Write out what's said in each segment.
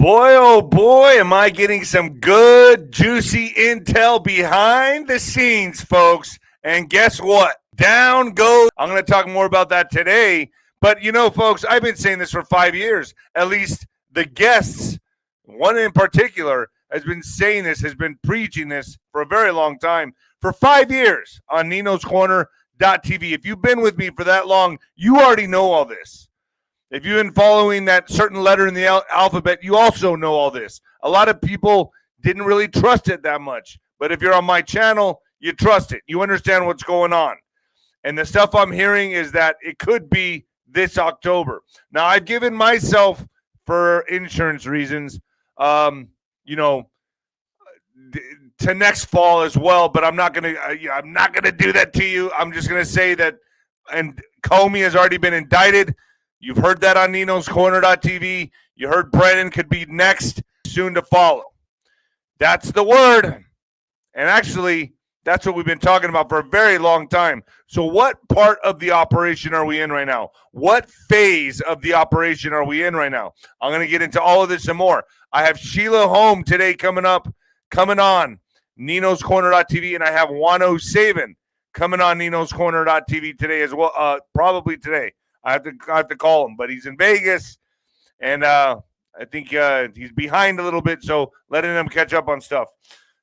Boy, oh boy, am I getting some good, juicy intel behind the scenes, folks. And guess what? Down goes. I'm going to talk more about that today. But, you know, folks, I've been saying this for 5 years. At least the guests, one in particular, has been saying this, has been preaching this for a very long time. For 5 years on Nino'sCorner.tv. If you've been with me for that long, you already know all this. If you've been following that certain letter in the alphabet, you also know all this. A lot of people didn't really trust it that much. But if you're on my channel, you trust it. You understand what's going on. And the stuff I'm hearing is that it could be this October. Now, I've given myself, for insurance reasons, to next fall as well. But I'm not gonna do that to you. I'm just gonna say that, and Comey has already been indicted. You've heard that on Nino'sCorner.tv. You heard Brennan could be next, soon to follow. That's the word. And actually, that's what we've been talking about for a very long time. So what part of the operation are we in right now? What phase of the operation are we in right now? I'm going to get into all of this and more. I have Sheila Home today coming on Nino'sCorner.tv, and I have 𝗬𝗏 coming on Nino'sCorner.tv today as well, probably today. I have to call him, but he's in Vegas, and I think he's behind a little bit, so letting him catch up on stuff.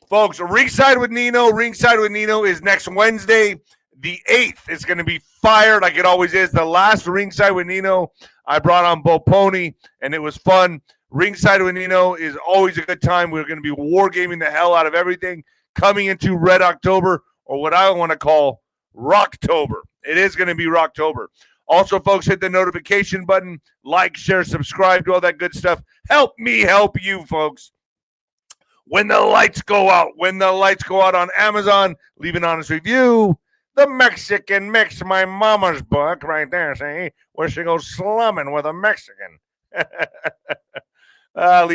Folks, Ringside with Nino is next Wednesday, the 8th. It's going to be fire like it always is. The last Ringside with Nino, I brought on 𝗀𝗏𝗶𝗀, and it was fun. Ringside with Nino is always a good time. We're going to be wargaming the hell out of everything, coming into Red October, or what I want to call Rocktober. It is going to be Rocktober. Also, folks, hit the notification button, like, share, subscribe, do all that good stuff. Help me help you, folks. When the lights go out on Amazon, leave an honest review. The Mexican Mix, my mama's book right there, see, where she goes slumming with a Mexican. Leave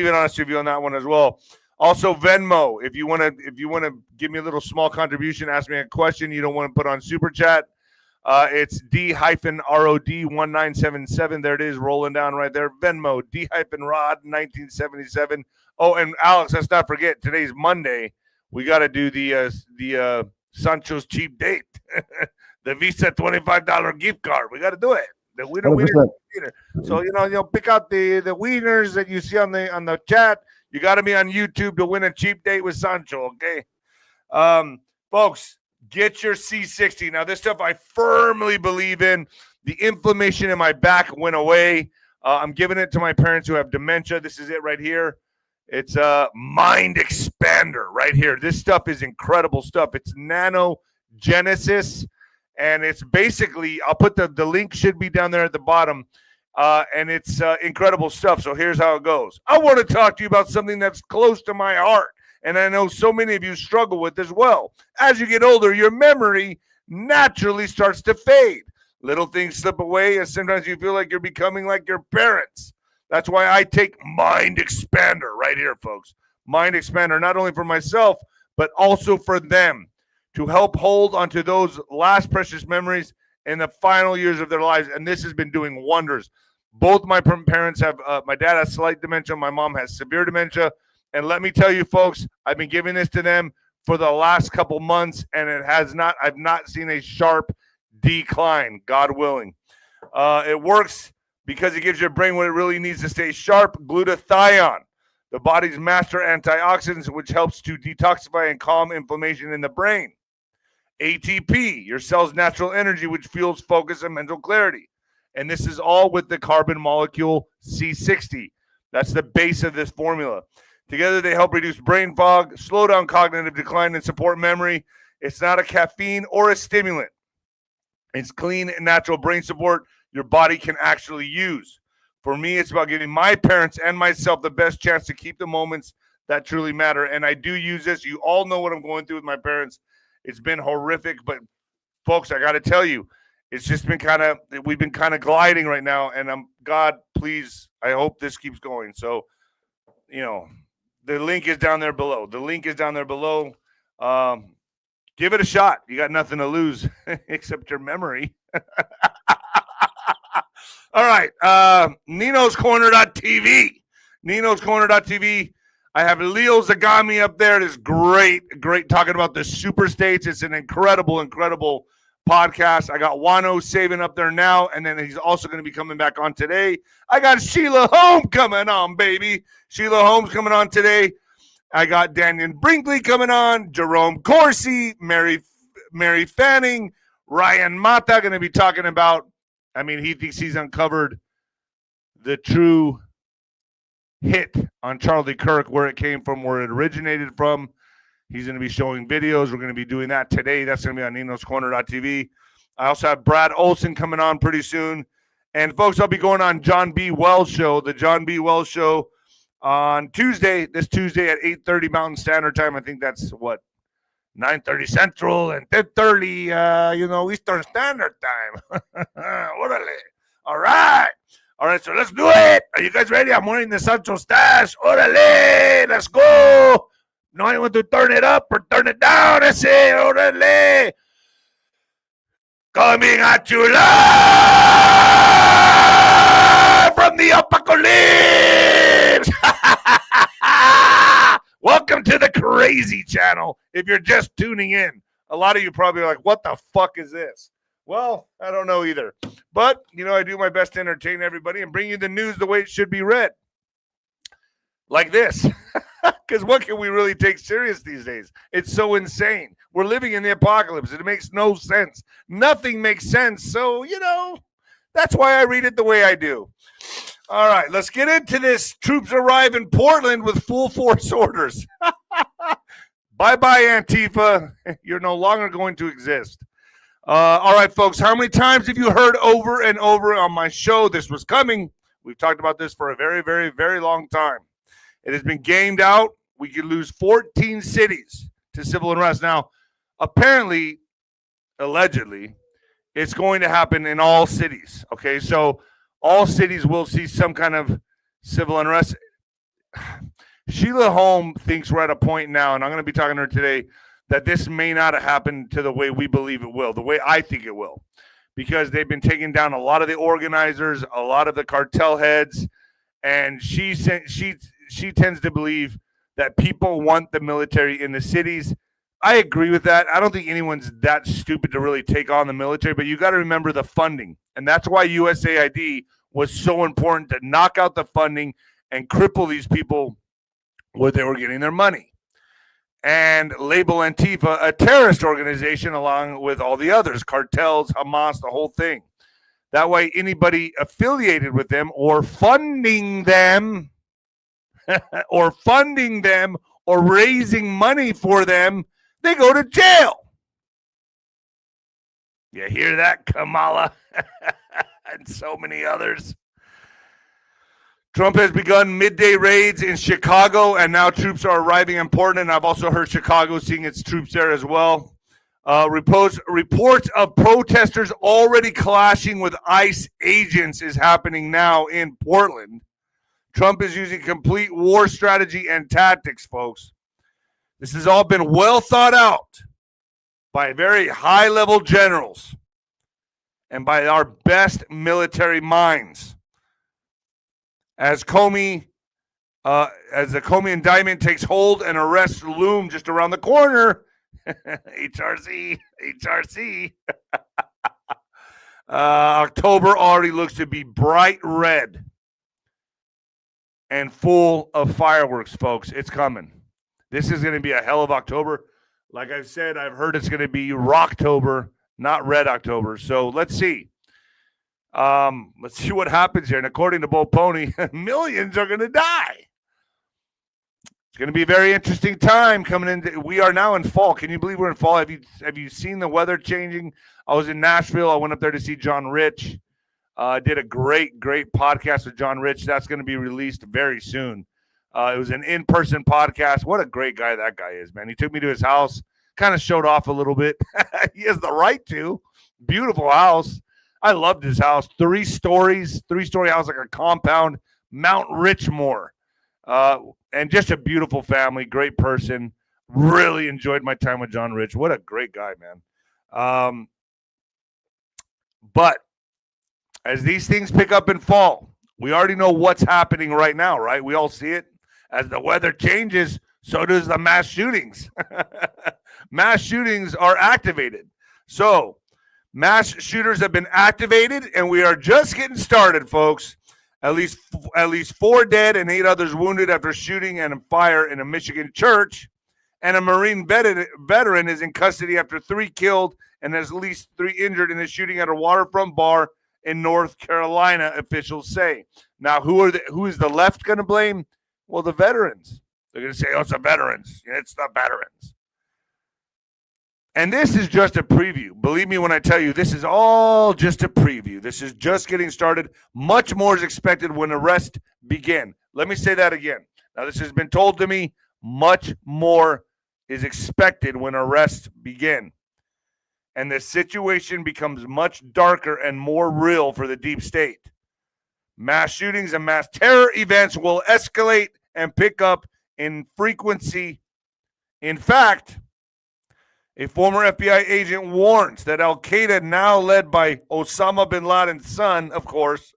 an honest review on that one as well. Also, Venmo, if you want to give me a little small contribution, ask me a question you don't want to put on Super Chat. It's D-ROD1977. There it is, rolling down right there. Venmo, D-Rod1977. Oh, and Alex, let's not forget, today's Monday. We got to do the Sancho's cheap date. The Visa $25 gift card. We got to do it. The wiener. So, pick out the wieners that you see on the chat. You got to be on YouTube to win a cheap date with Sancho, okay? Folks, get your C60. Now, this stuff I firmly believe in. The inflammation in my back went away. I'm giving it to my parents who have dementia. This is it right here. It's a mind expander right here. This stuff is incredible stuff. It's Nanogenesis, and it's basically, I'll put the link should be down there at the bottom, and it's incredible stuff. So here's how it goes. I want to talk to you about something that's close to my heart, and I know so many of you struggle with as well. As you get older, your memory naturally starts to fade. Little things slip away, and sometimes you feel like you're becoming like your parents. That's why I take Mind Expander right here, folks. Mind Expander, not only for myself, but also for them, to help hold onto those last precious memories in the final years of their lives. And this has been doing wonders. Both my parents have, my dad has slight dementia. My mom has severe dementia. And let me tell you, folks, I've been giving this to them for the last couple months, and I've not seen a sharp decline, God willing. It works because it gives your brain what it really needs to stay sharp. Glutathione, the body's master antioxidant, which helps to detoxify and calm inflammation in the brain. ATP, your cell's natural energy, which fuels focus and mental clarity. And this is all with the carbon molecule C60. That's the base of this formula. Together, they help reduce brain fog, slow down cognitive decline, and support memory. It's not a caffeine or a stimulant. It's clean and natural brain support your body can actually use. For me, it's about giving my parents and myself the best chance to keep the moments that truly matter. And I do use this. You all know what I'm going through with my parents. It's been horrific, but folks, I got to tell you, it's just been we've been kind of gliding right now. And God, please, I hope this keeps going. So, the link is down there below. Give it a shot. You got nothing to lose except your memory. All right. Nino'sCorner.tv. Nino'sCorner.tv. I have Leo Zagami up there. It is great talking about the super states. It's an incredible podcast. I got Wano Saving up there now, and then he's also going to be coming back on today. I got Sheila Holmes coming on, baby. Sheila Holmes coming on today. I got Daniel Brinkley coming on, Jerome Corsi, Mary Fanning, Ryan Mata going to be talking about, he thinks he's uncovered the true hit on Charlie Kirk, where it came from, where it originated from. He's going to be showing videos. We're going to be doing that today. That's going to be on Nino'sCorner.tv. I also have Brad Olson coming on pretty soon. And folks, I'll be going on John B. Wells show, the John B. Wells show, on this Tuesday at 8:30 Mountain Standard Time. I think that's 9:30 Central and 10:30, Eastern Standard Time. Orale. All right, so let's do it. Are you guys ready? I'm wearing the Sancho stash. Orale, let's go. No, I want to turn it up or turn it down. Orale. Coming at you live from the apocalypse. Welcome to the crazy channel. If you're just tuning in, a lot of you probably are like, what the fuck is this? Well, I don't know either. But, I do my best to entertain everybody and bring you the news the way it should be read. Like this. Because what can we really take serious these days? It's so insane. We're living in the apocalypse. It makes no sense. Nothing makes sense. So, that's why I read it the way I do. All right, let's get into this. Troops arrive in Portland with full force orders. Bye-bye, Antifa. You're no longer going to exist. All right, folks, how many times have you heard over and over on my show this was coming? We've talked about this for a very, very, very long time. It has been gamed out. We could lose 14 cities to civil unrest. Now, apparently, allegedly, it's going to happen in all cities. Okay, so all cities will see some kind of civil unrest. Sheila Holmes thinks we're at a point now, and I'm going to be talking to her today, that this may not have happened to the way we believe it will, the way I think it will, because they've been taking down a lot of the organizers, a lot of the cartel heads, and she tends to believe that people want the military in the cities. I agree with that. I don't think anyone's that stupid to really take on the military, but you got to remember the funding. And that's why USAID was so important, to knock out the funding and cripple these people where they were getting their money. And label Antifa a terrorist organization along with all the others, cartels, Hamas, the whole thing. That way anybody affiliated with them or funding them or raising money for them, they go to jail. You hear that, Kamala? And so many others. Trump has begun midday raids in Chicago, and now troops are arriving in Portland. I've also heard Chicago seeing its troops there as well. Reports of protesters already clashing with ICE agents is happening now in Portland. Trump is using complete war strategy and tactics, folks. This has all been well thought out by very high-level generals and by our best military minds. As the Comey indictment takes hold and arrests loom just around the corner, HRC. October already looks to be bright red and full of fireworks, folks. It's coming. This is going to be a hell of October. Like I've said, I've heard it's going to be Rocktober, not Red October. So let's see. Let's see what happens here. And according to Bo Pony, millions are going to die. It's going to be a very interesting time coming in. We are now in fall. Can you believe we're in fall? Have you seen the weather changing? I was in Nashville. I went up there to see John Rich. Did a great podcast with John Rich. That's going to be released very soon. It was an in-person podcast. What a great guy that guy is, man. He took me to his house, kind of showed off a little bit. He has the right to. Beautiful house. I loved his house. 3 story house, like a compound, Mount Richmore. And just a beautiful family, great person. Really enjoyed my time with John Rich. What a great guy, man. But as these things pick up in fall, We already know what's happening right now, right? We all see it. As the weather changes, so does the mass shootings. Mass shootings are activated. So mass shooters have been activated, and we are just getting started, folks. At least 4 dead and 8 others wounded after shooting and a fire in a Michigan church. And a Marine veteran is in custody after 3 killed and at least 3 injured in a shooting at a waterfront bar in North Carolina, officials say. Now, who is the left going to blame? Well, the veterans. They're going to say, oh, it's the veterans. It's the veterans. And this is just a preview. Believe me when I tell you, this is all just a preview. This is just getting started. Much more is expected when arrests begin. Let me say that again. Now, this has been told to me. Much more is expected when arrests begin. And the situation becomes much darker and more real for the deep state. Mass shootings and mass terror events will escalate and pick up in frequency. In fact, a former FBI agent warns that Al-Qaeda, now led by Osama bin Laden's son, of course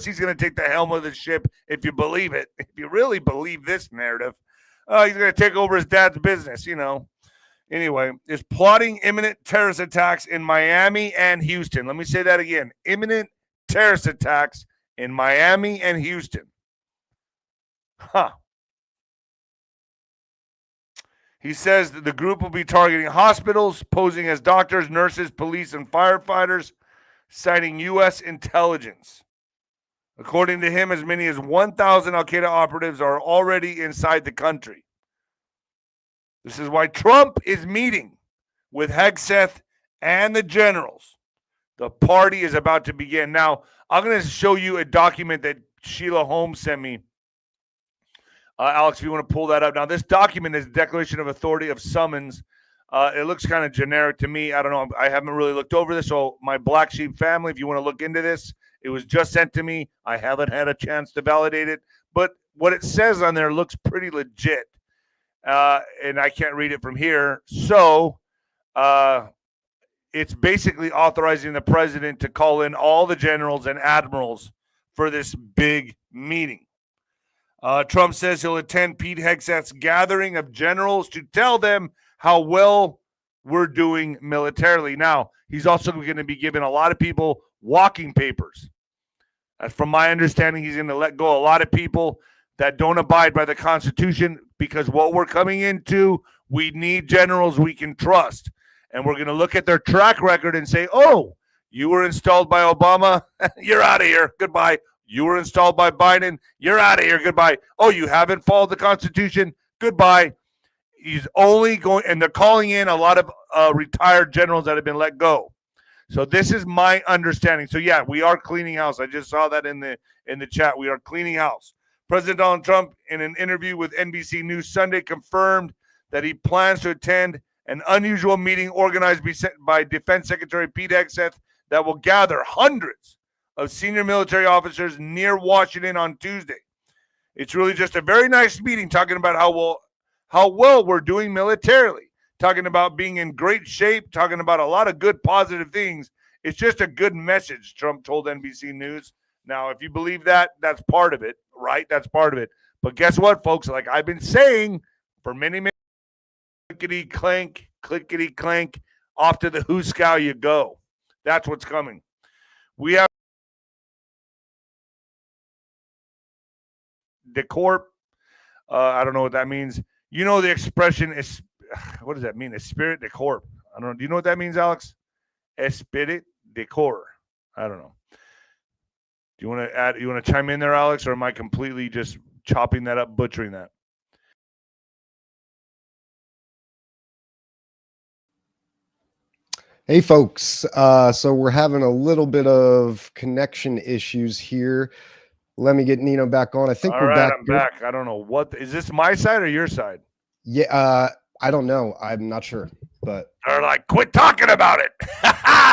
he's going to take the helm of the ship if you believe it. If you really believe this narrative, he's going to take over his dad's business, Anyway, is plotting imminent terrorist attacks in Miami and Houston. Let me say that again. Imminent terrorist attacks in Miami and Houston. He says that the group will be targeting hospitals, posing as doctors, nurses, police, and firefighters, citing U.S. intelligence. According to him, as many as 1,000 Al-Qaeda operatives are already inside the country. This is why Trump is meeting with Hegseth and the generals. The party is about to begin. Now, I'm going to show you a document that Sheila Holmes sent me. Alex, if you want to pull that up. Now, this document is Declaration of Authority of Summons. It looks kind of generic to me. I don't know. I haven't really looked over this. So my Black Sheep family, if you want to look into this, it was just sent to me. I haven't had a chance to validate it. But what it says on there looks pretty legit. And I can't read it from here. So it's basically authorizing the president to call in all the generals and admirals for this big meeting. Trump says he'll attend Pete Hegseth's gathering of generals to tell them how well we're doing militarily. Now, he's also going to be giving a lot of people walking papers. From my understanding, he's going to let go a lot of people that don't abide by the Constitution, because what we're coming into, we need generals we can trust. And we're going to look at their track record and say, oh, you were installed by Obama, you're out of here, goodbye. You were installed by Biden, you're out of here, goodbye. Oh, you haven't followed the Constitution, goodbye. He's only going, and they're calling in a lot of retired generals that have been let go. So this is my understanding. So yeah, we are cleaning house. I just saw that in the chat. We are cleaning house. President Donald Trump, in an interview with NBC News Sunday, confirmed that he plans to attend an unusual meeting organized by Defense Secretary Pete Hegseth that will gather hundreds of senior military officers near Washington on Tuesday. It's really just a very nice meeting, talking about how well we're doing militarily, talking about being in great shape, talking about a lot of good positive things. It's just a good message, Trump told NBC News. Now, if you believe that, that's part of it, right? That's part of it. But guess what, folks? Like I've been saying for many, many, clickety clank, off to the 𝗬𝗃 you go. That's what's coming. We have decor. I don't know what that means. You know the expression is, what does that mean? Esprit de corps. I don't know. Do you know what that means, Alex? Esprit de corps. I don't know. Do you want to add? You want to chime in there, Alex, or am I completely just chopping that up, butchering that? Hey, folks. So we're having a little bit of connection issues here. Let me get Nino back on. I think we're back. I'm back. I don't know what is this, my side or your side? Yeah, I don't know. I'm not sure, but they're like, quit talking about it.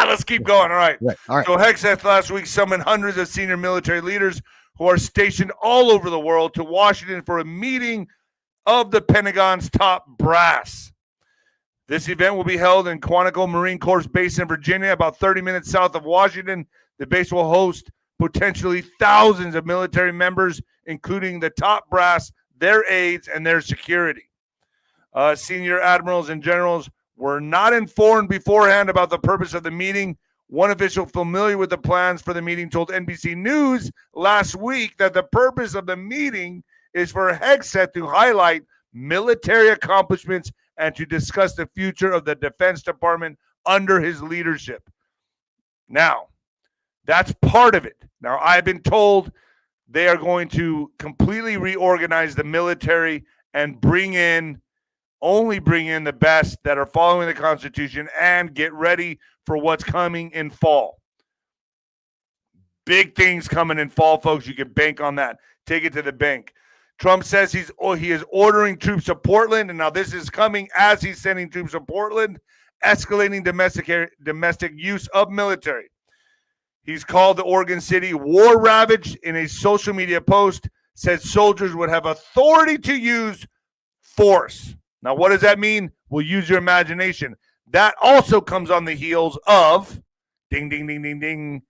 Let's keep going. All right. All right. So Hegseth last week summoned hundreds of senior military leaders who are stationed all over the world to Washington for a meeting of the Pentagon's top brass. This event will be held in Quantico Marine Corps Base in Virginia, about 30 minutes south of Washington. The base will host potentially thousands of military members, including the top brass, their aides, and their security. Senior admirals and generals were not informed beforehand about the purpose of the meeting. One official familiar with the plans for the meeting told NBC News last week that the purpose of the meeting is for Hegseth to highlight military accomplishments and to discuss the future of the Defense Department under his leadership. Now, that's part of it. Now, I've been told they are going to completely reorganize the military and only bring in the best that are following the Constitution and get ready for what's coming in fall. Big things coming in fall, folks. You can bank on that. Take it to the bank. Trump says he is ordering troops to Portland, and now this is coming as he's sending troops to Portland, escalating domestic use of military. He's called the Oregon city war-ravaged. In a social media post, said soldiers would have authority to use force. Now, what does that mean? We'll use your imagination. That also comes on the heels of, ding, ding, ding, ding, ding,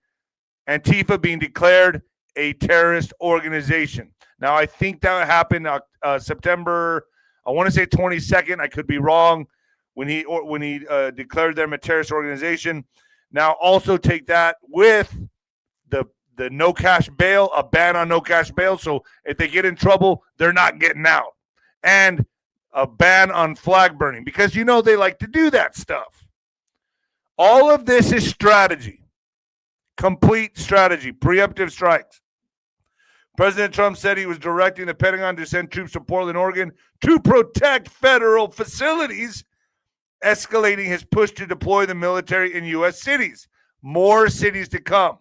Antifa being declared a terrorist organization. Now, I think that happened September, I want to say 22nd. I could be wrong, when he declared them a terrorist organization. Now, also take that with the no cash bail, a ban on no cash bail. So if they get in trouble, they're not getting out. And a ban on flag burning, because they like to do that stuff. All of this is strategy, complete strategy, preemptive strikes. President Trump said he was directing the Pentagon to send troops to Portland, Oregon to protect federal facilities, escalating his push to deploy the military in U.S. cities. More cities to come.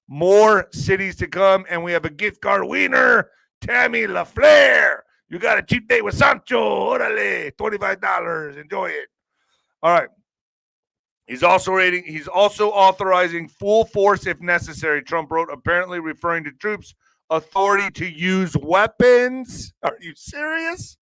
More cities to come, and we have a gift card winner, Tammy LaFleur. You got a cheap date with Sancho. Orale, $25. Enjoy it. All right. He's also authorizing full force if necessary, Trump wrote, apparently referring to troops' authority to use weapons. Are you serious?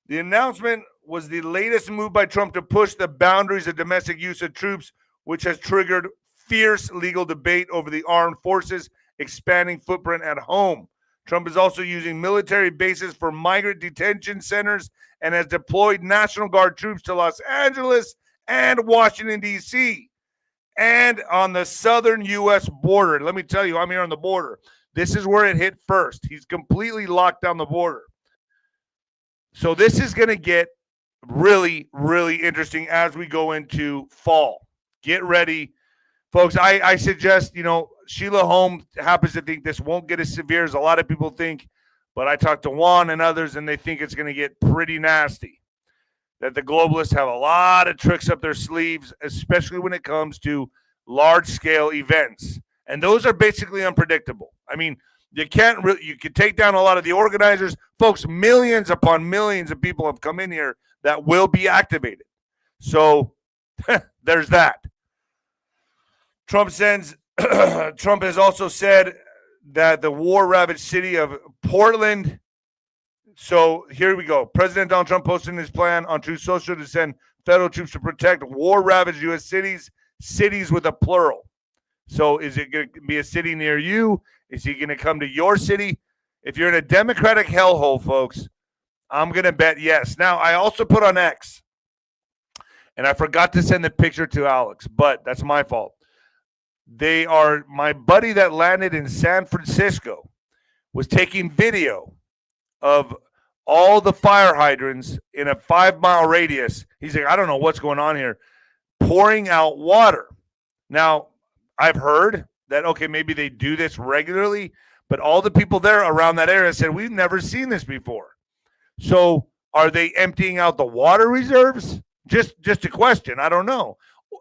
The announcement was the latest move by Trump to push the boundaries of domestic use of troops, which has triggered fierce legal debate over the armed forces expanding footprint at home. Trump is also using military bases for migrant detention centers and has deployed National Guard troops to Los Angeles and Washington, D.C., and on the southern U.S. border. Let me tell you, I'm here on the border. This is where it hit first. He's completely locked down the border. So this is going to get really, really interesting as we go into fall. Get ready. Folks, I suggest, Sheila Holm happens to think this won't get as severe as a lot of people think, but I talked to Juan and others, and they think it's going to get pretty nasty. That the globalists have a lot of tricks up their sleeves, especially when it comes to large-scale events. And those are basically unpredictable. I mean, you could take down a lot of the organizers. Folks, millions upon millions of people have come in here that will be activated. So there's that. Trump has also said that the war-ravaged city of Portland. So here we go. President Donald Trump posted his plan on Truth Social to send federal troops to protect war-ravaged U.S. cities with a plural. So is it going to be a city near you? Is he going to come to your city? If you're in a Democratic hellhole, folks, I'm going to bet yes. Now, I also put on X, and I forgot to send the picture to Alex, but that's my fault. They are my buddy that landed in San Francisco was taking video of all the fire hydrants in a 5-mile radius. He's like, I don't know what's going on here, pouring out water. Now, I've heard that, okay, maybe they do this regularly, but all the people there around that area said, we've never seen this before. So are they emptying out the water reserves? Just a question. I don't know.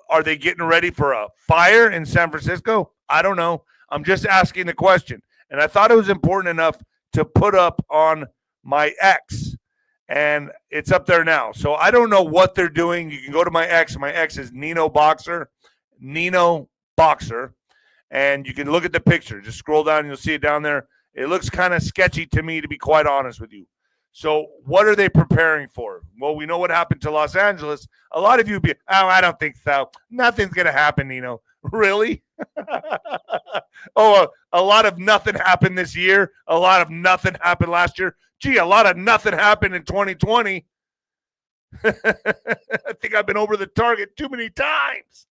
Are they getting ready for a fire in San Francisco? I don't know. I'm just asking the question. And I thought it was important enough to put up on my X. And it's up there now. So I don't know what they're doing. You can go to my X. My X is Nino Boxer. And you can look at the picture. Just scroll down and you'll see it down there. It looks kind of sketchy to me, to be quite honest with you. So what are they preparing for? Well, we know what happened to Los Angeles. A lot of you be, I don't think so. Nothing's going to happen, Nino. Really? Oh, a lot of nothing happened this year. A lot of nothing happened last year. Gee, a lot of nothing happened in 2020. I think I've been over the target too many times.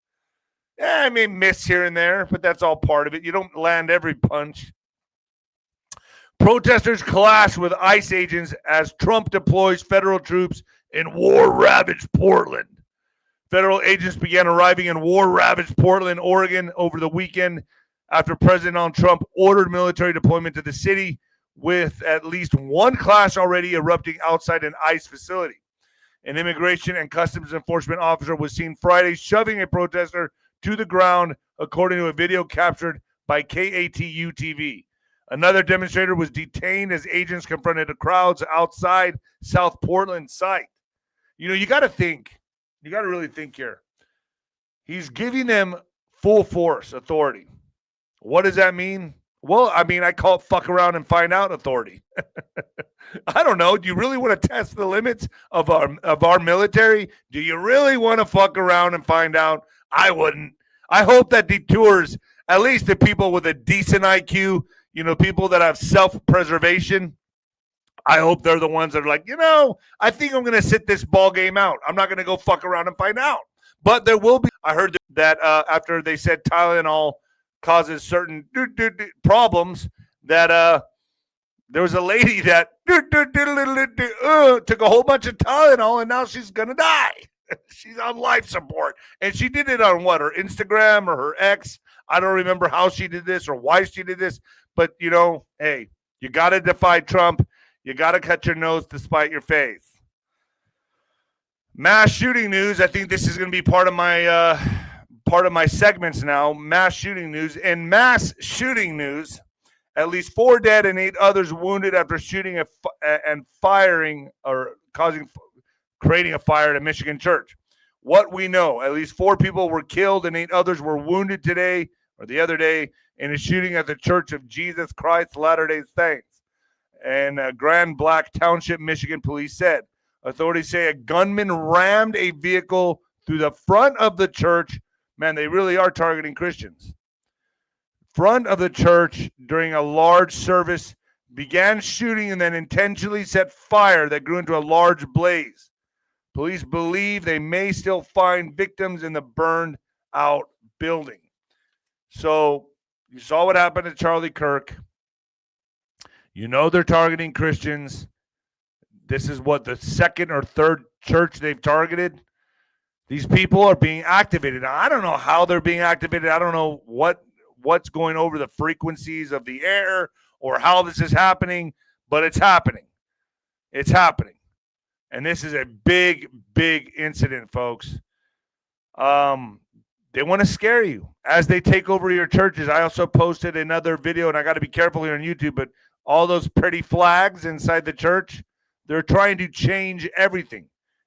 Yeah, I may miss here and there, but that's all part of it. You don't land every punch. Protesters clash with ICE agents as Trump deploys federal troops in war-ravaged Portland. Federal agents began arriving in war-ravaged Portland, Oregon over the weekend after President Donald Trump ordered military deployment to the city, with at least one clash already erupting outside an ICE facility. An immigration and customs enforcement officer was seen Friday shoving a protester to the ground, according to a video captured by KATU TV. Another demonstrator was detained as agents confronted the crowds outside South Portland site. You know, you got to think. You got to really think here. He's giving them full force authority. What does that mean? Well, I mean, I call it fuck around and find out authority. I don't know. Do you really want to test the limits of our military? Do you really want to fuck around and find out? I wouldn't. I hope that detours at least the people with a decent IQ, you know, people that have self-preservation. I hope they're the ones that are like, you know, I think I'm going to sit this ball game out. I'm not going to go fuck around and find out. But there will be. I heard that after they said Tylenol causes certain problems, that there was a lady that took a whole bunch of Tylenol and now she's going to die. She's on life support. And she did it on what? Her Instagram or her ex? I don't remember how she did this or why she did this. But, you know, hey, you got to defy Trump. You got to cut your nose to spite your face. Mass shooting news. I think this is going to be part of my segments now. Mass shooting news. In mass shooting news, at least 4 dead and 8 others wounded after shooting and firing or creating a fire at a Michigan church. What we know, at least 4 people were killed and 8 others were wounded today or the other day in a shooting at the Church of Jesus Christ Latter-day Saints. And Grand Black Township, Michigan police said. Authorities say a gunman rammed a vehicle through the front of the church. Man, they really are targeting Christians. Front of the church during a large service, began shooting and then intentionally set fire that grew into a large blaze. Police believe they may still find victims in the burned out building. So you saw what happened to Charlie Kirk. You know they're targeting Christians. This is what, the second or third church they've targeted. These people are being activated. Now, I don't know how they're being activated. I don't know what's going over the frequencies of the air or how this is happening, but it's happening. It's happening. And this is a big, big incident, folks. They want to scare you as they take over your churches. I also posted another video, and I got to be careful here on YouTube, but all those pretty flags inside the church, they're trying to change everything.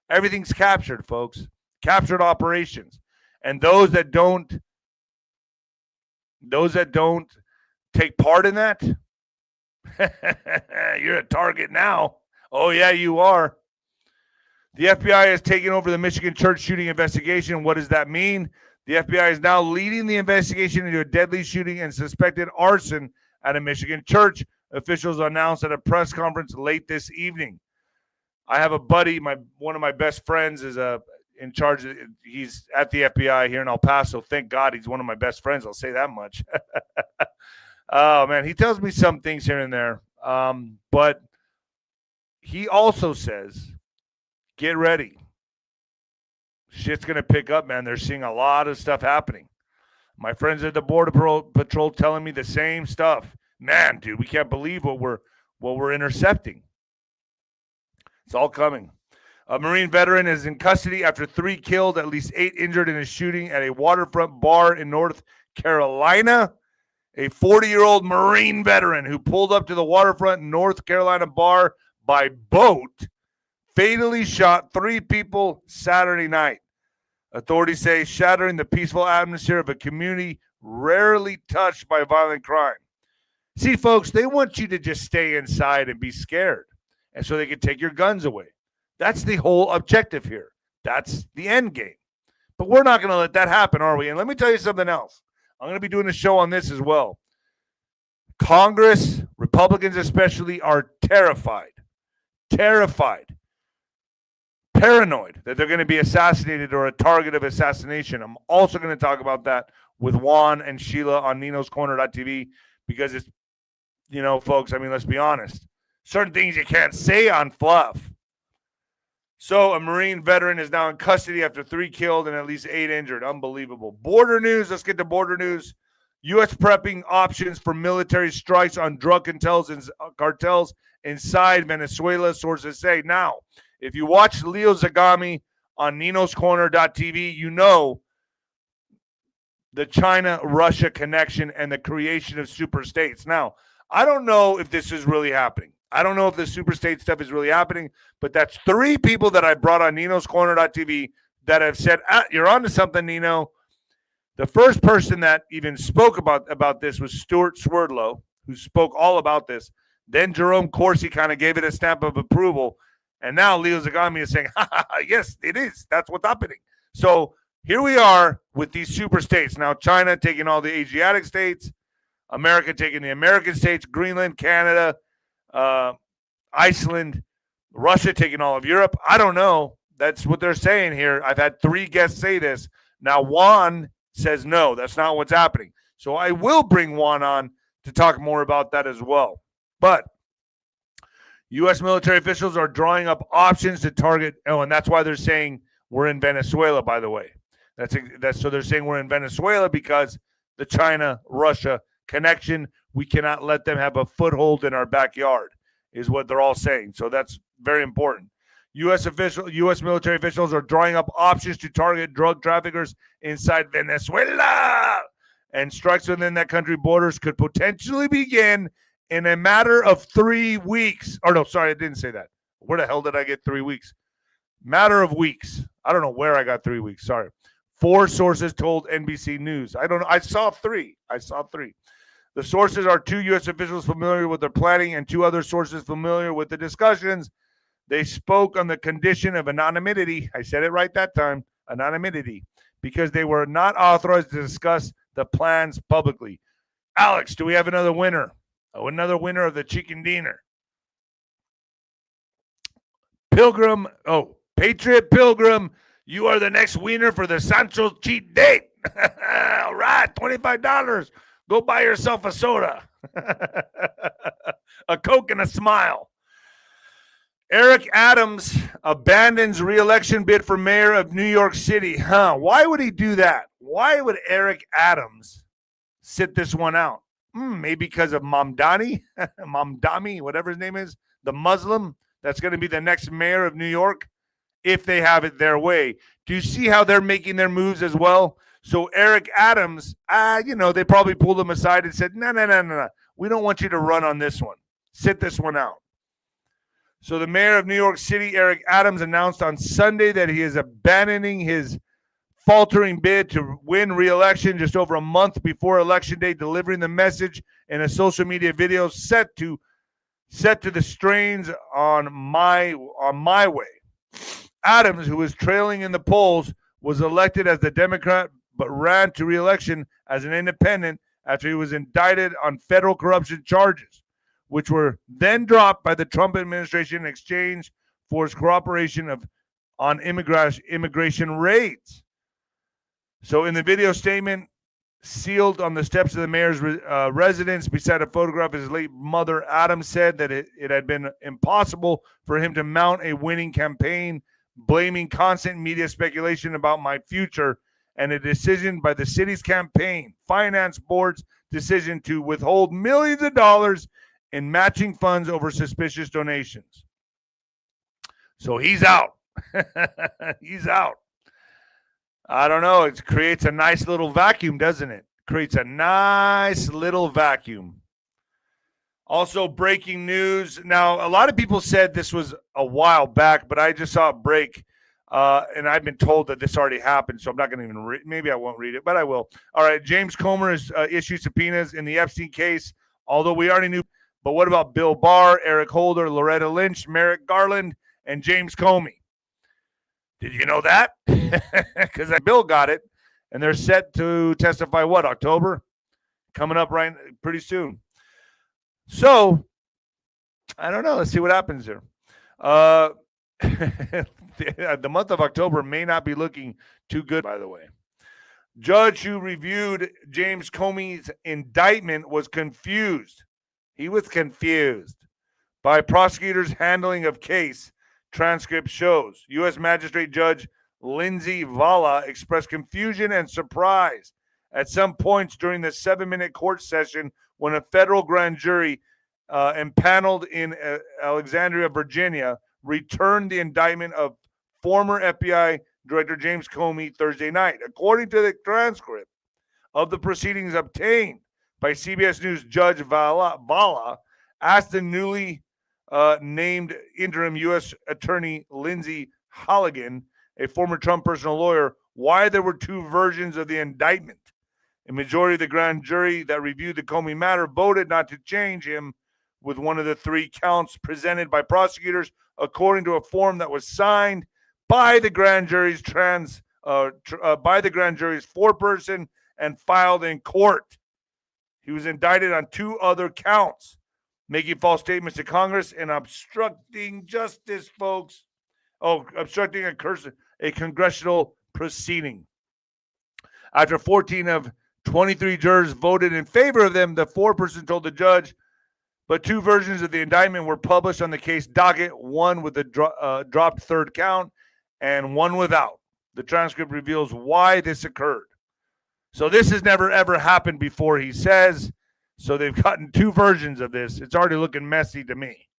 Everything's captured, folks. Captured operations. And those that don't take part in that, you're a target now. Oh, yeah, you are. The FBI has taken over the Michigan church shooting investigation. What does that mean? The FBI is now leading the investigation into a deadly shooting and suspected arson at a Michigan church, officials announced at a press conference late this evening. I have a buddy, one of my best friends is in charge. He's at the FBI here in El Paso. Thank God he's one of my best friends. I'll say that much. Oh, man, he tells me some things here and there. But he also says, get ready. Shit's going to pick up, man. They're seeing a lot of stuff happening. My friends at the Border Patrol telling me the same stuff. Man, dude, we can't believe what we're intercepting. It's all coming. A Marine veteran is in custody after 3 killed, at least 8 injured in a shooting at a waterfront bar in North Carolina. A 40-year-old Marine veteran who pulled up to the waterfront North Carolina bar by boat fatally shot 3 people Saturday night. Authorities say shattering the peaceful atmosphere of a community rarely touched by violent crime. See, folks, they want you to just stay inside and be scared, and so they can take your guns away. That's the whole objective here. That's the end game. But we're not going to let that happen, are we? And let me tell you something else. I'm going to be doing a show on this as well. Congress, Republicans especially, are terrified, paranoid that they're going to be assassinated or a target of assassination. I'm also going to talk about that with Juan and Sheila on ninoscorner.tv because it's, folks, I mean, let's be honest. Certain things you can't say on fluff. So a Marine veteran is now in custody after 3 killed and at least 8 injured. Unbelievable. Border news. Let's get to border news. U.S. prepping options for military strikes on drug cartels inside Venezuela, sources say. Now, if you watch Leo Zagami on ninoscorner.tv, you know the China-Russia connection and the creation of super states. Now, I don't know if this is really happening. I don't know if the super state stuff is really happening, but that's 3 people that I brought on ninoscorner.tv that have said, you're onto something, Nino. The first person that even spoke about this was Stuart Swerdlow, who spoke all about this. Then 𝗬𝗂𝗁𝗃𝗁 kind of gave it a stamp of approval. And now Leo Zagami is saying, yes, it is. That's what's happening. So here we are with these super states. Now China taking all the Asiatic states, America taking the American states, Greenland, Canada, Iceland, Russia taking all of Europe. I don't know. That's what they're saying here. I've had 3 guests say this. Now Juan says no, that's not what's happening. So I will bring Juan on to talk more about that as well. But U.S. military officials are drawing up options to target. Oh, and that's why they're saying we're in Venezuela, by the way. That's so they're saying we're in Venezuela because the China-Russia connection, we cannot let them have a foothold in our backyard, is what they're all saying. So that's very important. U.S. military officials are drawing up options to target drug traffickers inside Venezuela. And strikes within that country borders could potentially begin in a matter of 3 weeks. Or no, sorry, I didn't say that. Where the hell did I get 3 weeks? Matter of weeks. I don't know where I got 3 weeks. Sorry. 4 sources told NBC News. I don't know. I saw three. The sources are 2 U.S. officials familiar with their planning and 2 other sources familiar with the discussions. They spoke on the condition of anonymity. I said it right that time, anonymity, because they were not authorized to discuss the plans publicly. Alex, do we have another winner? Oh, another winner of the chicken dinner. Patriot Pilgrim, you are the next winner for the Sancho's cheat date. All right, $25. Go buy yourself a soda, a Coke, and a smile. Eric Adams abandons re-election bid for mayor of New York City. Why would he do that? Why would Eric Adams sit this one out? Maybe because of Mamdani, whatever his name is, the Muslim that's going to be the next mayor of New York, if they have it their way. Do you see how they're making their moves as well? So Eric Adams, they probably pulled him aside and said, no. We don't want you to run on this one. Sit this one out. So the mayor of New York City, Eric Adams, announced on Sunday that he is abandoning his faltering bid to win re-election just over a month before Election Day, delivering the message in a social media video set to the strains on my way. Adams, who was trailing in the polls, was elected as the Democrat but ran to re-election as an independent after he was indicted on federal corruption charges, which were then dropped by the Trump administration in exchange for his cooperation on immigration raids. So in the video statement sealed on the steps of the mayor's residence beside a photograph of his late mother, Adams said that it had been impossible for him to mount a winning campaign, blaming constant media speculation about my future and a decision by the city's campaign finance board's decision to withhold millions of dollars in matching funds over suspicious donations. So he's out. He's out. I don't know. It creates a nice little vacuum, doesn't it? Creates a nice little vacuum. Also, breaking news. Now, a lot of people said this was a while back, but I just saw it break. And I've been told that this already happened, so I'm not going to even read. Maybe I won't read it, but I will. All right, James Comer has issued subpoenas in the Epstein case, although we already knew. But what about Bill Barr, Eric Holder, Loretta Lynch, Merrick Garland, and James Comey? Did you know that? Because Bill got it, and they're set to testify, what, October? Coming up pretty soon. So, I don't know. Let's see what happens here. The month of October may not be looking too good, by the way. Judge who reviewed James Comey's indictment was confused. He was confused by prosecutors' handling of case, transcript shows. U.S. Magistrate Judge 𝗬𝗓𝗓 expressed confusion and surprise at some points during the 7-minute court session when a federal grand jury impaneled in Alexandria, Virginia, returned the indictment of former FBI Director James Comey Thursday night. According to the transcript of the proceedings obtained by CBS News, Judge 𝗬𝗓𝗓 asked the newly named interim U.S. Attorney Lindsey Halligan, a former Trump personal lawyer, why there were two versions of the indictment. A majority of the grand jury that reviewed the Comey matter voted not to charge him with one of the three counts presented by prosecutors, according to a form that was signed by the grand jury's foreperson and filed in court. He was indicted on two other counts: making false statements to Congress and obstructing justice, folks. Obstructing a congressional proceeding. After 14 of 23 jurors voted in favor of them, the foreperson told the judge, but two versions of the indictment were published on the case docket, one with a dropped third count and one without. The transcript reveals why this occurred. So this has never, ever happened before, he says. So they've gotten two versions of this. It's already looking messy to me.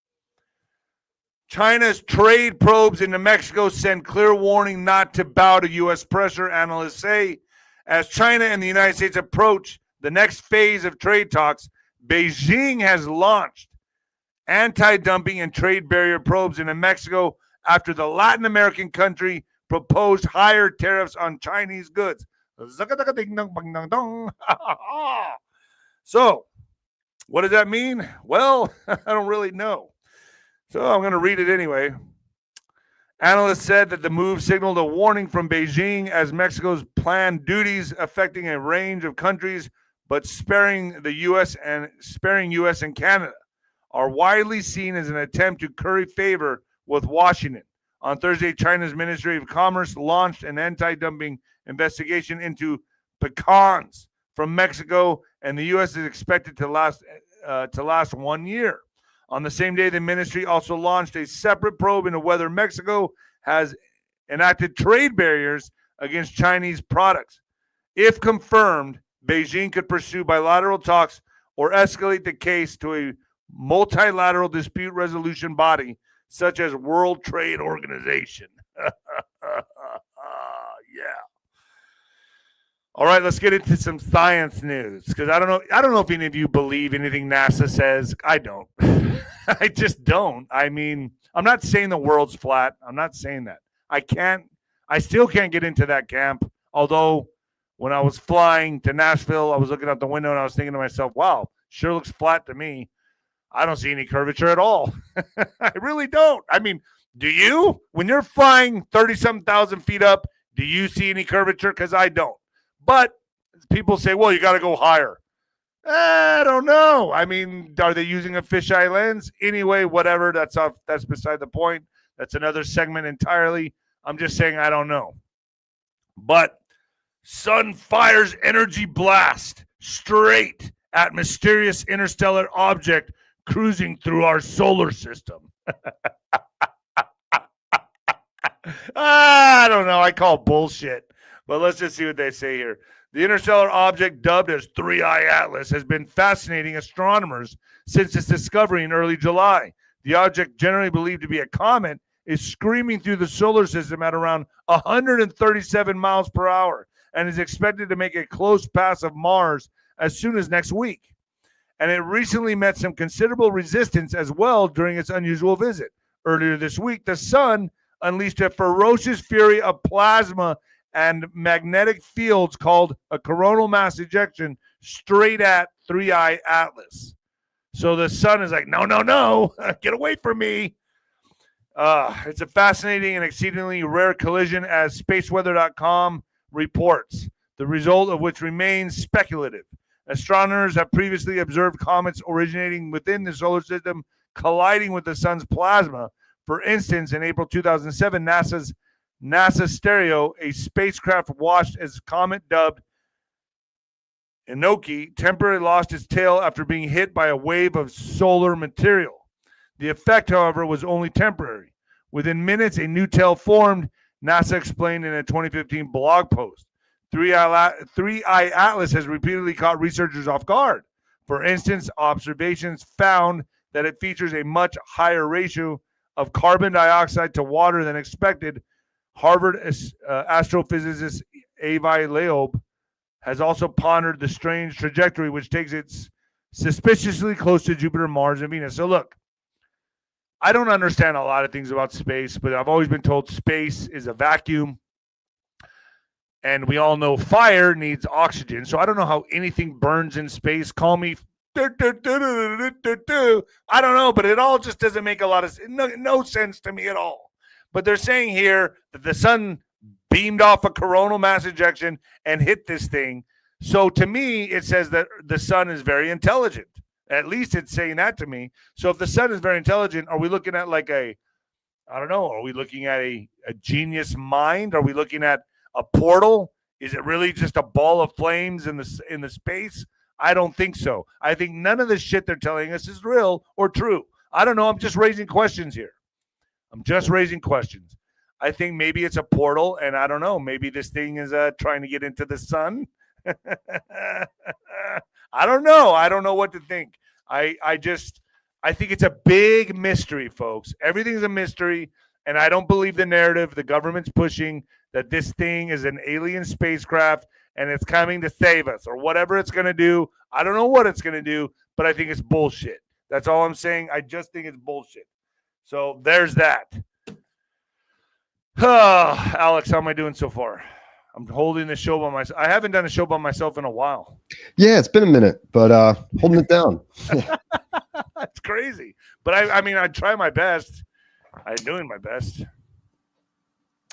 China's trade probes into Mexico send clear warning not to bow to U.S. pressure, analysts say. As China and the United States approach the next phase of trade talks, Beijing has launched anti-dumping and trade barrier probes into Mexico after the Latin American country proposed higher tariffs on Chinese goods. So, what does that mean? Well, I don't really know. So I'm going to read it anyway. Analysts said that the move signaled a warning from Beijing as Mexico's planned duties affecting a range of countries, but sparing U.S. and Canada, are widely seen as an attempt to curry favor with Washington. On Thursday, China's Ministry of Commerce launched an anti-dumping investigation into pecans from Mexico, and the U.S. is expected to last 1 year. On the same day, the ministry also launched a separate probe into whether Mexico has enacted trade barriers against Chinese products. If confirmed, Beijing could pursue bilateral talks or escalate the case to a multilateral dispute resolution body, such as World Trade Organization. Yeah. All right, let's get into some science news, because I don't know if any of you believe anything NASA says. I don't. I just don't. I mean, I'm not saying the world's flat. I'm not saying that. I still can't get into that camp. Although when I was flying to Nashville, I was looking out the window and I was thinking to myself, wow, sure looks flat to me. I don't see any curvature at all. I really don't. I mean, do you? When you're flying 30-something thousand feet up, do you see any curvature? Because I don't. But people say, well, you got to go higher. I don't know. I mean, are they using a fisheye lens? Anyway, whatever. That's beside the point. That's another segment entirely. I'm just saying I don't know. But sun fires energy blast straight at mysterious interstellar object cruising through our solar system. I don't know. I call bullshit. But let's just see what they say here. The interstellar object, dubbed as 3I Atlas, has been fascinating astronomers since its discovery in early July. The object, generally believed to be a comet, is screaming through the solar system at around 137 miles per hour and is expected to make a close pass of Mars as soon as next week. And it recently met some considerable resistance as well during its unusual visit. Earlier this week, the sun unleashed a ferocious fury of plasma and magnetic fields called a coronal mass ejection straight at 3I Atlas. So the sun is like, no, get away from me. It's a fascinating and exceedingly rare collision, as spaceweather.com reports, the result of which remains speculative. Astronomers have previously observed comets originating within the solar system colliding with the sun's plasma. For instance, in April 2007, NASA Stereo, a spacecraft watched as comet dubbed 𝗧𝗏𝗏 temporarily lost its tail after being hit by a wave of solar material. The effect, however, was only temporary. Within minutes, a new tail formed, NASA explained in a 2015 blog post. 3i Atlas has repeatedly caught researchers off guard. For instance, observations found that it features a much higher ratio of carbon dioxide to water than expected. Harvard astrophysicist 𝗬𝗏𝗶𝗹 has also pondered the strange trajectory, which takes it suspiciously close to Jupiter, Mars, and Venus. So look, I don't understand a lot of things about space, but I've always been told space is a vacuum. And we all know fire needs oxygen. So I don't know how anything burns in space. Call me. I don't know, but it all just doesn't make a lot of no sense to me at all. But they're saying here that the sun beamed off a coronal mass ejection and hit this thing. So to me, it says that the sun is very intelligent. At least it's saying that to me. So if the sun is very intelligent, are we looking at like I don't know, are we looking at a genius mind? Are we looking at a portal? Is it really just a ball of flames in the space? I don't think so. I think none of the shit they're telling us is real or true. I don't know. I'm just raising questions here. I think maybe it's a portal, and I don't know. Maybe this thing is trying to get into the sun. I don't know. I don't know what to think. I think it's a big mystery, folks. Everything's a mystery, and I don't believe the narrative the government's pushing that this thing is an alien spacecraft and it's coming to save us or whatever it's going to do. I don't know what it's going to do, but I think it's bullshit. That's all I'm saying. I just think it's bullshit. So there's that. Alex, how am I doing so far? I'm holding the show by myself. I haven't done a show by myself in a while. Yeah, it's been a minute, but holding it down. That's crazy. But I mean, I try my best. I'm doing my best.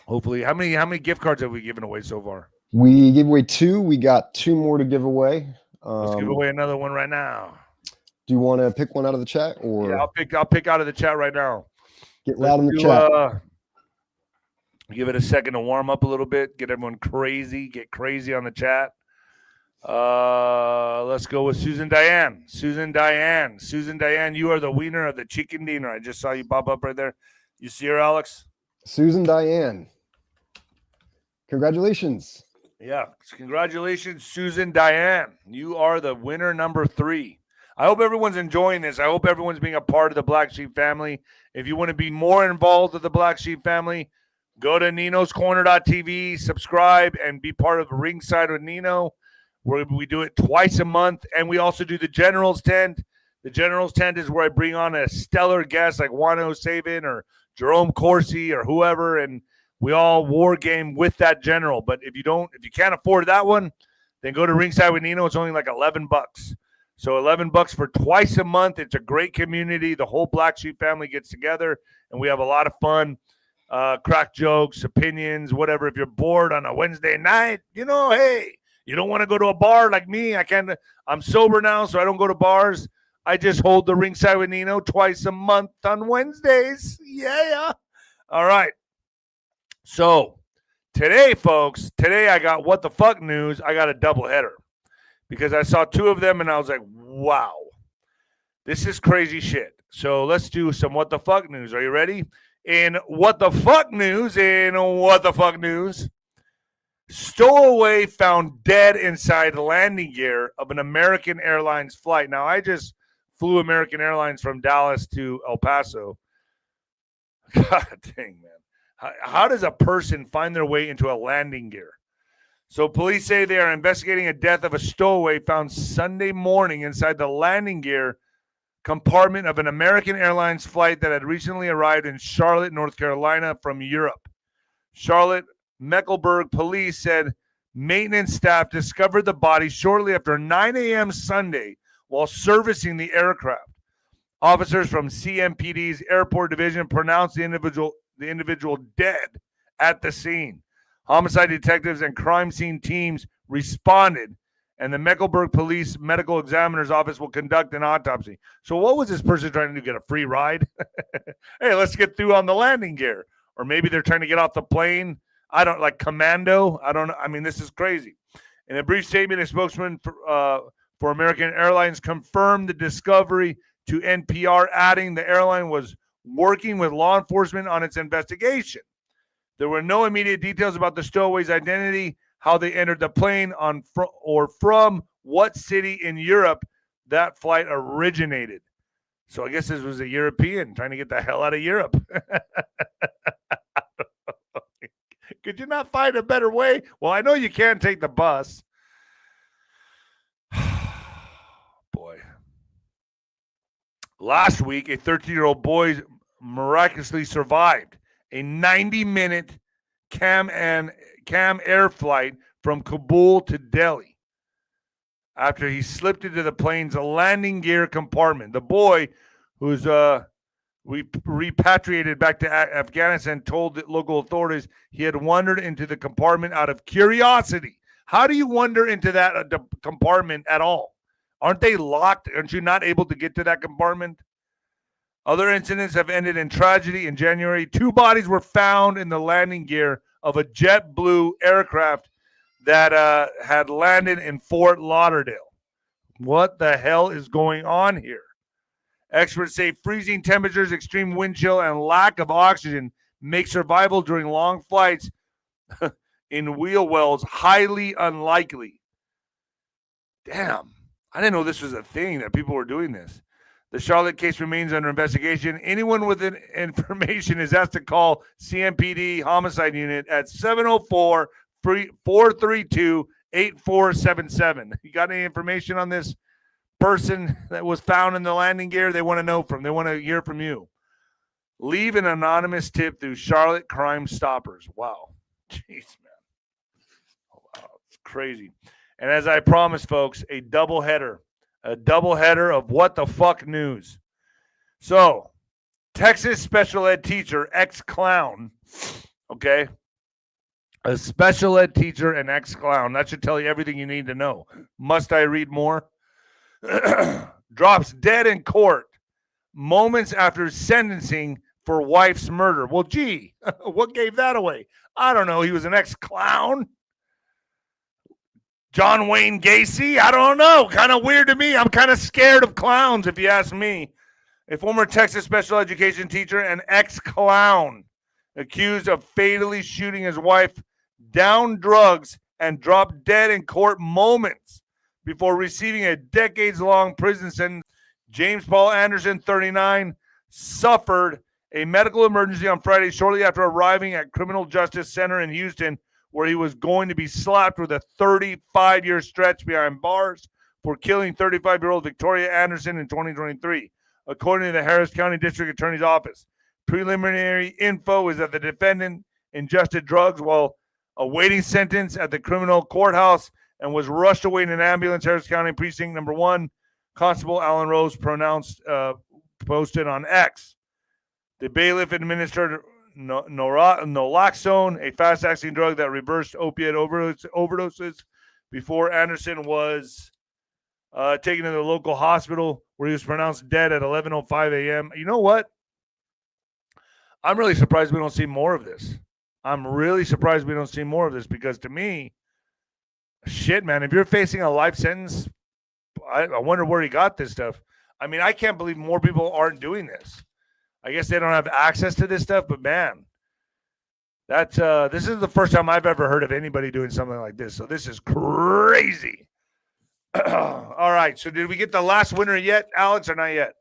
Hopefully, how many gift cards have we given away so far? We gave away 2. We got 2 more to give away. Let's give away another one right now. Do you want to pick one out of the chat, or? Yeah, I'll pick out of the chat right now. Get loud in the chat. Give it a second to warm up a little bit. Get everyone crazy. Get crazy on the chat. Let's go with Susan Diane. Susan Diane, you are the winner of the chicken dinner. I just saw you pop up right there. You see her, Alex? Susan Diane. Congratulations. Yeah, congratulations, Susan Diane. You are the winner number 3. I hope everyone's enjoying this. I hope everyone's being a part of the Black Sheep family. If you want to be more involved with the Black Sheep family, go to ninoscorner.tv, subscribe, and be part of Ringside with Nino, where we do it twice a month. And we also do the General's Tent. The General's Tent is where I bring on a stellar guest like 𝗀𝗏 or 𝗀𝗏𝗂𝗁 or whoever, and we all war game with that general. But if you can't afford that one, then go to Ringside with Nino. It's only like $11. So $11 for twice a month. It's a great community. The whole Black Sheep family gets together, and we have a lot of fun. Crack jokes, opinions, whatever. If you're bored on a Wednesday night, hey, you don't want to go to a bar like me. I'm sober now, so I don't go to bars. I just hold the Ringside with Nino twice a month on Wednesdays. Yeah. All right. So today, folks, I got what the fuck news. I got a doubleheader because I saw 2 of them and I was like, wow, this is crazy shit. So let's do some what the fuck news. Are you ready? In what the fuck news, Stowaway found dead inside landing gear of an American Airlines flight. Now, I just flew American Airlines from Dallas to El Paso. God dang, man. How does a person find their way into a landing gear? So police say they are investigating a death of a stowaway found Sunday morning inside the landing gear compartment of an American Airlines flight that had recently arrived in Charlotte, North Carolina from Europe. Charlotte Mecklenburg police said maintenance staff discovered the body shortly after 9 a.m. Sunday while servicing the aircraft. Officers from CMPD's airport division pronounced the individual dead at the scene. Homicide detectives and crime scene teams responded, and the Mecklenburg Police Medical Examiner's Office will conduct an autopsy. So what was this person trying to do? Get a free ride? Hey, let's get through on the landing gear. Or maybe they're trying to get off the plane. I don't like commando. I don't know. I mean, this is crazy. In a brief statement, a spokesman for American Airlines confirmed the discovery to NPR, adding the airline was working with law enforcement on its investigation. There were no immediate details about the stowaway's identity, how they entered the plane, or from what city in Europe that flight originated. So I guess this was a European trying to get the hell out of Europe. Could you not find a better way? Well, I know you can't take the bus. Boy. Last week, a 13-year-old boy miraculously survived a 90-minute cam air flight from Kabul to Delhi after he slipped into the plane's landing gear compartment. The boy, who's repatriated back to Afghanistan, told local authorities he had wandered into the compartment out of curiosity. How do you wander into that compartment at all? Aren't they locked? Aren't you not able to get to that compartment? Other incidents have ended in tragedy. In January, 2 bodies were found in the landing gear of a JetBlue aircraft that had landed in Fort Lauderdale. What the hell is going on here? Experts say freezing temperatures, extreme wind chill, and lack of oxygen make survival during long flights in wheel wells highly unlikely. Damn, I didn't know this was a thing, that people were doing this. The Charlotte case remains under investigation. Anyone with information is asked to call CMPD Homicide Unit at 704-432-8477. You got any information on this person that was found in the landing gear? They want to know from. They want to hear from you. Leave an anonymous tip through Charlotte Crime Stoppers. Wow. Jeez, man. Oh, wow. It's crazy. And as I promised, folks, a double header of what the fuck news. So, Texas special ed teacher, ex-clown, okay? A special ed teacher and ex-clown. That should tell you everything you need to know. Must I read more? Drops dead in court moments after sentencing for wife's murder. Well, gee, what gave that away? I don't know. He was an ex-clown. John Wayne Gacy? I don't know. Kind of weird to me. I'm kind of scared of clowns, if you ask me. A former Texas special education teacher and ex-clown accused of fatally shooting his wife, down drugs, and dropped dead in court moments before receiving a decades-long prison sentence. James Paul Anderson, 39, suffered a medical emergency on Friday shortly after arriving at Criminal Justice Center in Houston, where he was going to be slapped with a 35-year stretch behind bars for killing 35-year-old Victoria Anderson in 2023, according to the Harris County District Attorney's Office. Preliminary info is that the defendant ingested drugs while awaiting sentence at the criminal courthouse and was rushed away in an ambulance. Harris County Precinct Number 1, Constable Alan Rose posted on X. The bailiff administered naloxone, a fast-acting drug that reversed opiate overdoses, before Anderson was taken to the local hospital, where he was pronounced dead at 11:05 a.m. You know what? I'm really surprised we don't see more of this. Because to me, shit, man, if you're facing a life sentence, I wonder where he got this stuff. I mean, I can't believe more people aren't doing this. I guess they don't have access to this stuff, but man, that's this is the first time I've ever heard of anybody doing something like this. So this is crazy. All right. So did we get the last winner yet, Alex, or not yet?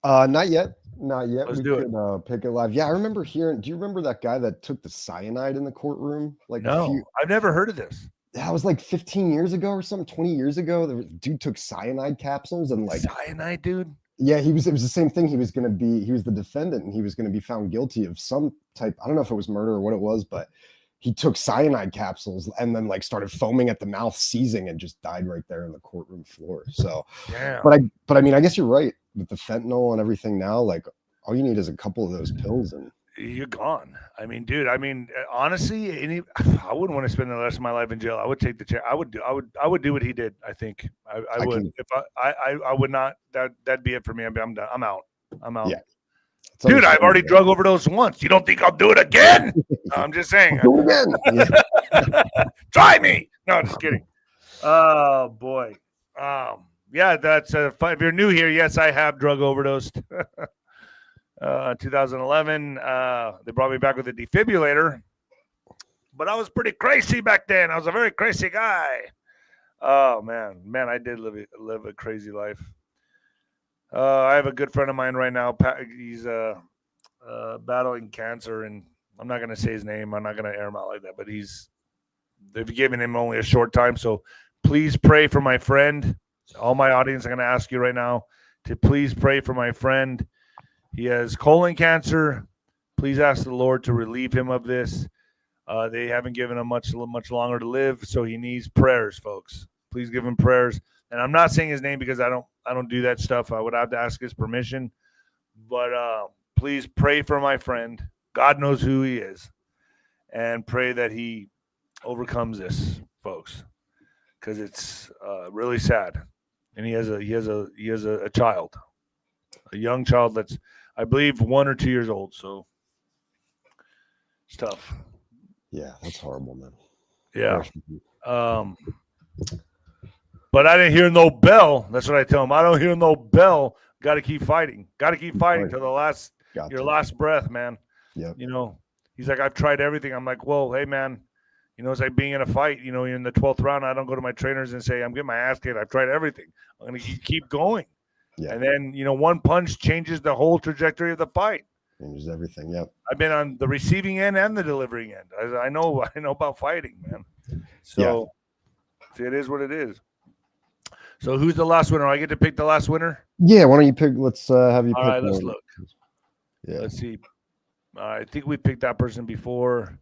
Not yet. Let's do it. Pick it live. Yeah, I remember hearing. Do you remember that guy that took the cyanide in the courtroom? No, I've never heard of this. That was like 15 years ago or something, 20 years ago. The dude took cyanide capsules and cyanide, dude. Yeah, it was the same thing. He was the defendant, and he was going to be found guilty of some type. I don't know if it was murder or what it was, but he took cyanide capsules and then like started foaming at the mouth, seizing, and just died right there in the courtroom floor. So, yeah. But I mean, I guess you're right with the fentanyl and everything now. Like, all you need is a couple of those pills and you're gone. I mean, dude. I mean, honestly, I wouldn't want to spend the rest of my life in jail. I would take the chance. I would do what he did. I think I would. If I would not. That'd be it for me. I'm done. I'm out. Yeah. Dude, I've already drug overdose once. You don't think I'll do it again? No, I'm just saying. Do it again. Yeah. Try me. No, just kidding. Oh boy. Yeah, that's if you're new here. Yes, I have drug overdosed. 2011. They brought me back with a defibrillator, but I was pretty crazy back then. I was a very crazy guy. Oh man, I did live a crazy life. I have a good friend of mine right now. He's battling cancer, and I'm not going to say his name. I'm not going to air him out like that, but they've given him only a short time. So please pray for my friend. All my audience, I'm going to ask you right now to please pray for my friend. He has colon cancer. Please ask the Lord to relieve him of this. They haven't given him much longer to live, so he needs prayers, folks. Please give him prayers. And I'm not saying his name because I don't do that stuff. I would have to ask his permission. But please pray for my friend. God knows who he is, and pray that he overcomes this, folks, because it's really sad. And he has a child, a young child that's, I believe, 1 or 2 years old. So it's tough. Yeah, that's horrible, man. Yeah. But I didn't hear no bell. That's what I tell him. I don't hear no bell. Got to keep fighting. Got to keep fighting till your last breath, man. Yeah. You know, he's like, I've tried everything. I'm like, well, hey, man, you know, it's like being in a fight. You know, in the 12th round, I don't go to my trainers and say, I'm getting my ass kicked. I've tried everything. I'm going to keep going. Yeah. And then, you know, one punch changes the whole trajectory of the fight. Changes everything. Yep. I've been on the receiving end and the delivering end. I know about fighting, man. So it is what it is. So who's the last winner? I get to pick the last winner? Yeah, why don't you pick? Let's have you pick. All right, let's look. Yeah. Let's see. I think we picked that person before.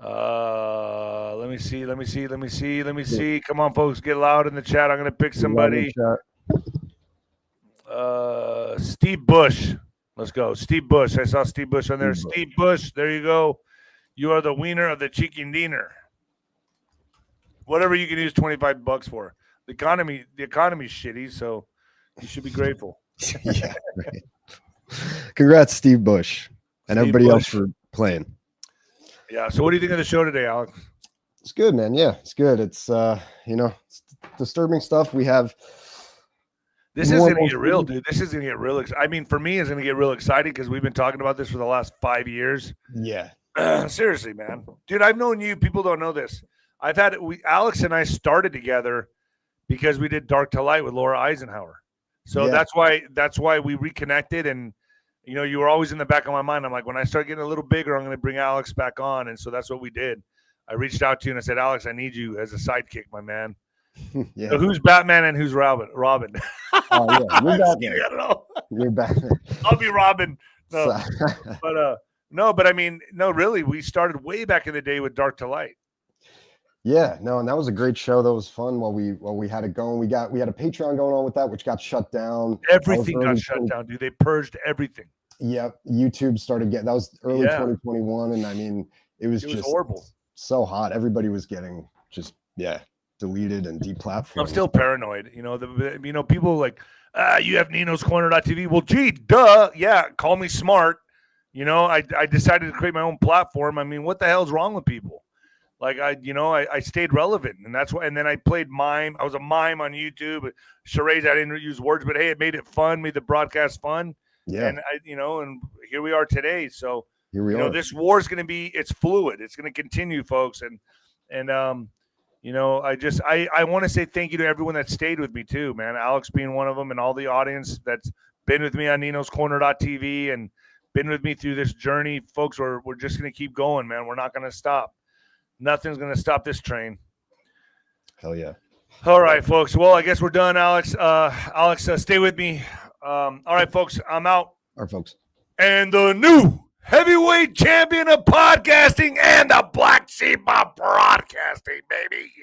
Let me see. Come on, folks, get loud in the chat. I'm going to pick somebody. Steve Bush. Let's go. Steve Bush. I saw Steve Bush on there. Steve Bush, there you go. You are the wiener of the chicken dinner. Whatever you can use $25 for. The economy's shitty, so you should be grateful. Yeah. Right. Congrats, Steve Bush, and everybody else for playing. Yeah. So what do you think of the show today, Alex? It's good, man. Yeah, it's good. It's it's disturbing stuff. We have. This is going to get real, dude. This is going to get real. I mean, for me, it's going to get real exciting because we've been talking about this for the last 5 years. Yeah. Seriously, man. Dude, I've known you. People don't know this. Alex and I started together because we did Dark to Light with Laura Eisenhower. So that's why we reconnected. And, you know, you were always in the back of my mind. I'm like, when I start getting a little bigger, I'm going to bring Alex back on. And so that's what we did. I reached out to you and I said, Alex, I need you as a sidekick, my man. Yeah. So who's Batman and who's Robin? Oh yeah, you're Batman. You're Batman. I'll be Robin. No, but I mean, no, really, we started way back in the day with Dark to Light. Yeah, no, and that was a great show. That was fun while we had it going. We had a Patreon going on with that, which got shut down. Everything got shut down, dude. They purged everything. Yep, YouTube started getting. That was early 2021, and I mean, it was just horrible. So hot. Everybody was getting just deleted and deplatformed. I'm still paranoid. You know, people like, you have Nino's Corner.tv. Well, gee, duh. Yeah, call me smart. You know, I decided to create my own platform. I mean, what the hell's wrong with people? Like, I stayed relevant, and that's why. And then I played mime. I was a mime on YouTube. Charades, I didn't use words, but hey, it made it fun, made the broadcast fun. Yeah. And and here we are today. So here we are. This war is going to it's fluid. It's going to continue, folks. And I want to say thank you to everyone that stayed with me too, man. Alex being one of them, and all the audience that's been with me on Nino's Corner.tv and been with me through this journey, folks. We're just going to keep going, man. We're not going to stop. Nothing's going to stop this train. Hell yeah. All right, folks. Well, I guess we're done, Alex. Alex, stay with me. All right, folks. I'm out. All right, folks. And the new heavyweight champion of podcasting and the black sheep of broadcasting, baby.